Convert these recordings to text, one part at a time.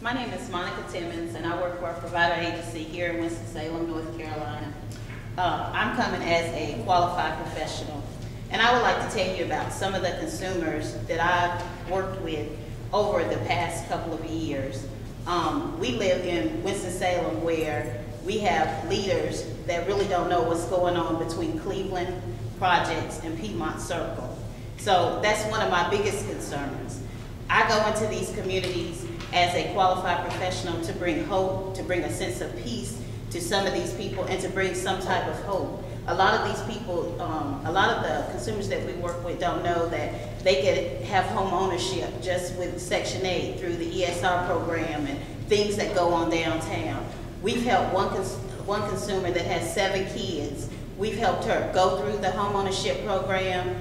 My name is Monica Timmons, and I work for a provider agency here in Winston-Salem, North Carolina. I'm coming as a qualified professional, and I would like to tell you about some of the consumers that I've worked with over the past couple of years. We live in Winston-Salem, where we have leaders that really don't know what's going on between Cleveland Projects and Piedmont Circle. So that's one of my biggest concerns. I go into these communities as a qualified professional to bring hope, to bring a sense of peace to some of these people, and to bring some type of hope. A lot of these people, a lot of the consumers that we work with don't know that they can have home ownership just with Section 8 through the ESR program and things that go on downtown. We've helped one consumer that has 7 kids. We've helped her go through the home ownership program,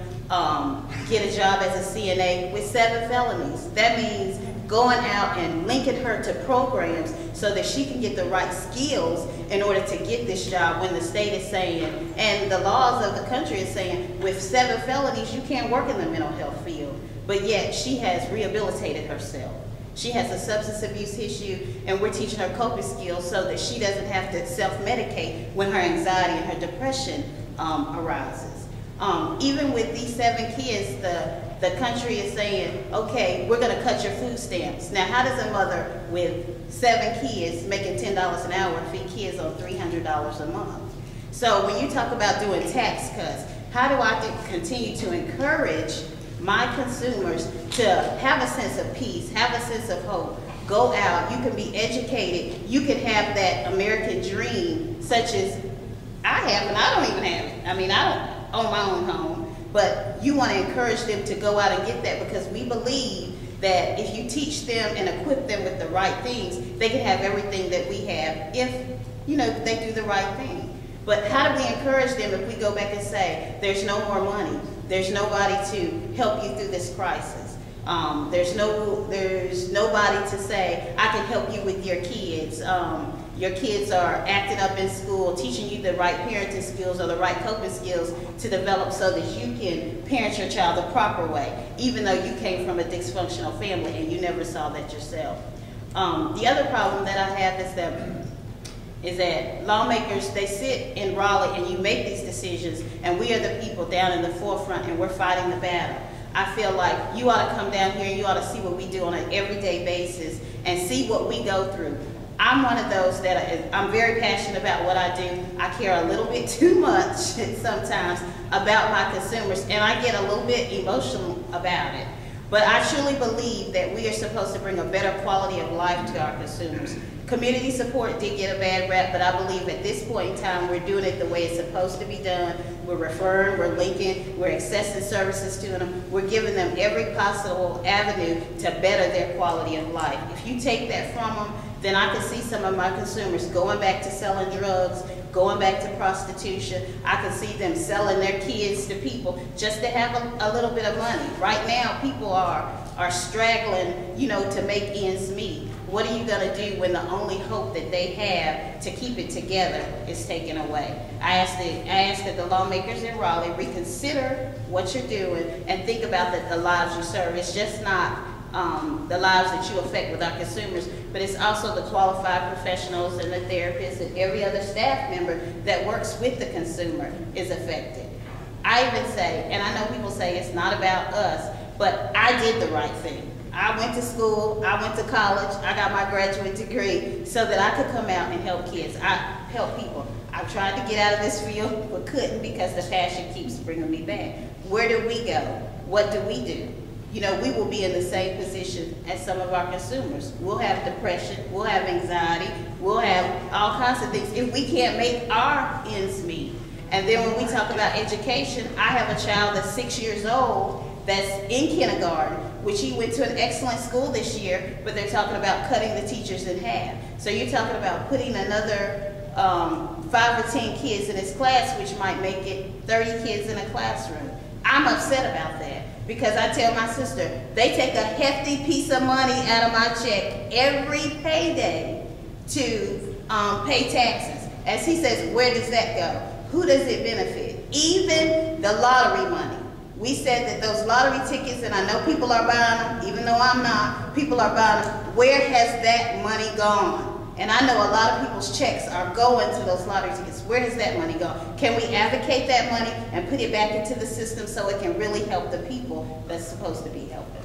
get a job as a CNA with 7 felonies. That means going out and linking her to programs so that she can get the right skills in order to get this job, when the state is saying, and the laws of the country is saying, with 7 felonies, you can't work in the mental health field. But yet she has rehabilitated herself. She has a substance abuse issue, and we're teaching her coping skills so that she doesn't have to self-medicate when her anxiety and her depression arises. Even with these 7 kids, the country is saying, okay, we're gonna cut your food stamps. Now, how does a mother with 7 kids making $10 an hour feed kids on $300 a month? So when you talk about doing tax cuts, how do I continue to encourage my consumers to have a sense of peace, have a sense of hope? Go out, you can be educated, you can have that American dream, such as I have, and I don't even have it. I mean, I don't own my own home, but you want to encourage them to go out and get that, because we believe that if you teach them and equip them with the right things, they can have everything that we have if, they do the right thing. But how do we encourage them if we go back and say, there's no more money, there's nobody to help you through this crisis, there's nobody to say, I can help you with your kids, your kids are acting up in school, teaching you the right parenting skills or the right coping skills to develop so that you can parent your child the proper way, even though you came from a dysfunctional family and you never saw that yourself. The other problem that I have is that lawmakers, they sit in Raleigh and you make these decisions, and we are the people down in the forefront and we're fighting the battle. I feel like you ought to come down here and you ought to see what we do on an everyday basis and see what we go through. I'm one of those that I'm very passionate about what I do. I care a little bit too much sometimes about my consumers, and I get a little bit emotional about it. But I truly believe that we are supposed to bring a better quality of life to our consumers. Community support did get a bad rap, but I believe at this point in time we're doing it the way it's supposed to be done. We're referring, we're linking, we're accessing services to them. We're giving them every possible avenue to better their quality of life. If you take that from them, then I can see some of my consumers going back to selling drugs, going back to prostitution. I can see them selling their kids to people just to have a little bit of money. Right now, people are straggling, to make ends meet. What are you going to do when the only hope that they have to keep it together is taken away? I ask that the lawmakers in Raleigh reconsider what you're doing and think about the lives you serve. It's just not the lives that you affect with our consumers, but it's also the qualified professionals and the therapists and every other staff member that works with the consumer is affected. I even say, and I know people say it's not about us, but I did the right thing. I went to school, I went to college, I got my graduate degree so that I could come out and help kids. I help people. I tried to get out of this field, but couldn't because the passion keeps bringing me back. Where do we go? What do we do? We will be in the same position as some of our consumers. We'll have depression, we'll have anxiety, we'll have all kinds of things if we can't make our ends meet. And then when we talk about education, I have a child that's 6 years old that's in kindergarten, which he went to an excellent school this year, but they're talking about cutting the teachers in half. So you're talking about putting another 5 or 10 kids in his class, which might make it 30 kids in a classroom. I'm upset about that. Because I tell my sister, they take a hefty piece of money out of my check every payday to pay taxes. As he says, where does that go? Who does it benefit? Even the lottery money. We said that those lottery tickets, and I know people are buying them, even though I'm not, people are buying them. Where has that money gone? And I know a lot of people's checks are going to those lottery tickets. Where has that money gone? Can we advocate that money and put it back into the system so it can really help the people that's supposed to be helping?